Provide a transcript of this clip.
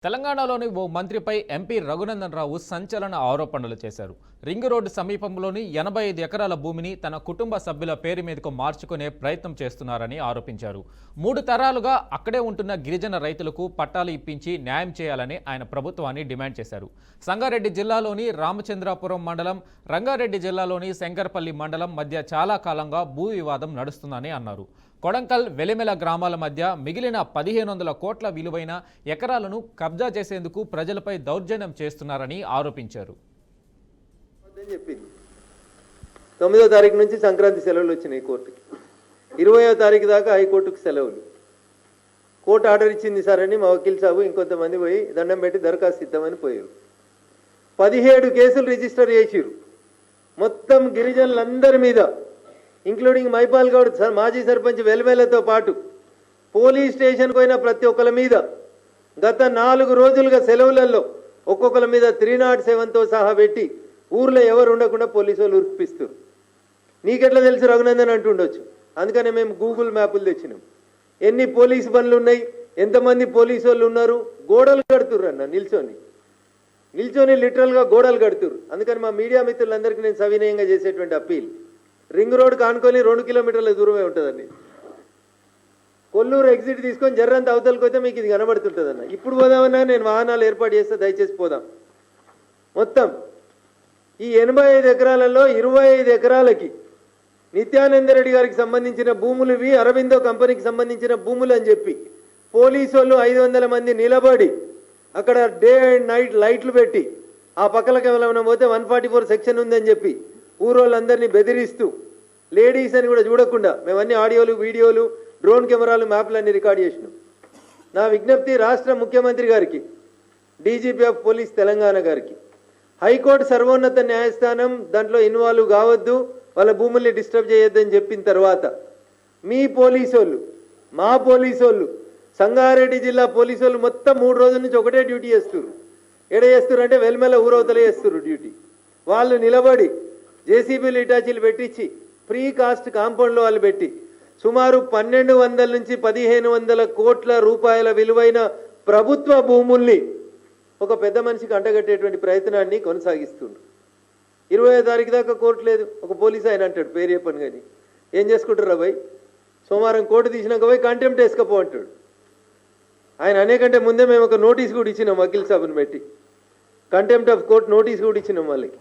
తెలంగాణలోని ఓ మంత్రిపై ఎంపీ రఘునందన్ రావు సంచలన ఆరోపణలు చేశారు. రింగ్ రోడ్డు సమీపంలోని 85 ఎకరాల భూమిని తన కుటుంబ సభ్యుల పేరు మీదకు మార్చుకునే ప్రయత్నం చేస్తున్నారని ఆరోపించారు. 3 తరాలుగా అక్కడే ఉంటున్న గిరిజన రైతులకు పట్టాలు ఇప్పించి న్యాయం చేయాలని ఆయన ప్రభుత్వాన్ని డిమాండ్ చేశారు. సంగారెడ్డి జిల్లాలోని రామచంద్రాపురం మండలం, రంగారెడ్డి జిల్లాలోని శంకర్పల్లి మండలం మధ్య చాలా కాలంగా భూ వివాదం నడుస్తుందని అన్నారు. కొడంకల్, వెలిమెల గ్రామాల మధ్య మిగిలిన 1500 కోట్ల విలువైన ఎకరాలను కబ్జా చేసేందుకు ప్రజలపై దౌర్జన్యం చేస్తున్నారని ఆరోపించారు. 9వ తారీఖు నుంచి సంక్రాంతి సెలవులు వచ్చినాయి కోర్టుకి. 20వ తారీఖు దాకా హైకోర్టుకు సెలవులు. కోర్టు ఆర్డర్ ఇచ్చింది సార్ అని మా వకీల్ సాబు ఇంకొంతమంది పోయి దండం పెట్టి దరఖాస్తు ఇద్దామని పోయారు. 17 కేసులు రిజిస్టర్ చేసిరు. మొత్తం గిరిజనులందరి మీద, ఇంక్లూడింగ్ మైపాల్ గౌడ్ మాజీ సర్పంచ్ వెల్మెలతో పాటు పోలీస్ స్టేషన్కి పోయిన ప్రతి ఒక్కరి మీద గత 4 రోజులుగా సెలవులలో ఒక్కొక్కరి మీద 307తో సహా పెట్టి ఊర్లో ఎవరు ఉండకుండా పోలీసు వాళ్ళు ఉరిపిస్తారు. నీకెట్లా తెలుసు రఘునందన్ అంటుండొచ్చు. అందుకనే మేము గూగుల్ మ్యాపులు తెచ్చినాం. ఎన్ని పోలీసు బండ్లు ఉన్నాయి, ఎంతమంది పోలీసు వాళ్ళు ఉన్నారు, గోడలు కడుతుర్రు అన్న, నిల్చొని లిటరల్గా గోడలు కడుతుర్రు. అందుకని మా మీడియా మిత్రులందరికీ నేను సవినయంగా చేసేటువంటి అప్పీల్, రింగ్ రోడ్ కానుకొని 2 కిలోమీటర్ల దూరమే ఉంటుందండి. కొల్లూరు ఎగ్జిట్ తీసుకొని జర్రంత అవతలకి పోతే మీకు ఇది కనబడుతుంటుందన్న. ఇప్పుడు పోదామన్నా నేను వాహనాలు ఏర్పాటు చేస్తే దయచేసి పోదాం. మొత్తం ఈ 85 ఎకరాలలో 25 ఎకరాలకి నిత్యానందరెడ్డి గారికి సంబంధించిన భూములు ఇవి, అరవిందో కంపెనీకి సంబంధించిన భూములు అని చెప్పి పోలీసు వాళ్ళు 500 మంది నిలబడి అక్కడ డే అండ్ నైట్ లైట్లు పెట్టి ఆ పక్కలకి ఏమైనా పోతే 144 సెక్షన్ ఉందని చెప్పి ఊరోళ్ళందరినీ బెదిరిస్తూ, లేడీస్ అని కూడా చూడకుండా మేమన్నీ ఆడియోలు, వీడియోలు, డ్రోన్ కెమెరాలు, మ్యాప్లన్నీ రికార్డ్ చేసినాం. నా విజ్ఞప్తి రాష్ట్ర ముఖ్యమంత్రి గారికి, డీజీపీ ఆఫ్ పోలీస్ తెలంగాణ గారికి, హైకోర్టు సర్వోన్నత న్యాయస్థానం దాంట్లో ఇన్వాల్వ్ కావద్దు, వాళ్ళ భూముల్ని డిస్టర్బ్ చేయొద్దని చెప్పిన తర్వాత మీ పోలీసోళ్ళు, మా పోలీసోళ్ళు, సంగారెడ్డి జిల్లా పోలీసోళ్ళు మొత్తం 3 రోజుల నుంచి ఒకటే డ్యూటీ చేస్తున్నారు. ఎడ చేస్తున్నారు అంటే వెల్మెల ఊరవతలే చేస్తున్నారు డ్యూటీ. వాళ్ళు నిలబడి జేసీబీలు, ఇటాచీలు పెట్టించి ప్రీ కాస్ట్ కాంపౌండ్లో వాళ్ళు పెట్టి సుమారు 1200 నుంచి 1500 కోట్ల రూపాయల విలువైన ప్రభుత్వ భూముల్ని ఒక పెద్ద మనిషికి అంటగట్టేటువంటి ప్రయత్నాన్ని కొనసాగిస్తుండ్రు. 20వ తారీఖు దాకా కోర్టు లేదు. ఒక పోలీసు ఆయన అంటాడు, పేరు చెప్పను కానీ, ఏం చేసుకుంటారు రాబాయ్, సోమవారం కోర్టు తీసినాక పోయి కంటెంప్ట్ వేసుకపో అంటాడు. ఆయన అనేకంటే ముందే మేము ఒక నోటీస్ కూడా ఇచ్చినాం, వకీల్ సాబుని పెట్టి కంటెంప్ట్ ఆఫ్ కోర్ట్ నోటీస్ కూడా ఇచ్చినాం వాళ్ళకి.